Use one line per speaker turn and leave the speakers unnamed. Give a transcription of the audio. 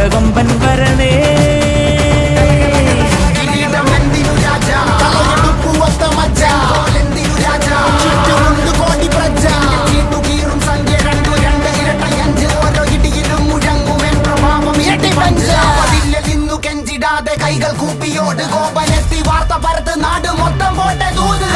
കുതിരകൊമ്പൻ വരണേ.
കൈകൾ കൂപ്പിയോട് കോപനെത്തി വാർത്ത പരത്ത് നാട് മൊത്തം പോട്ടെ ദൂത്.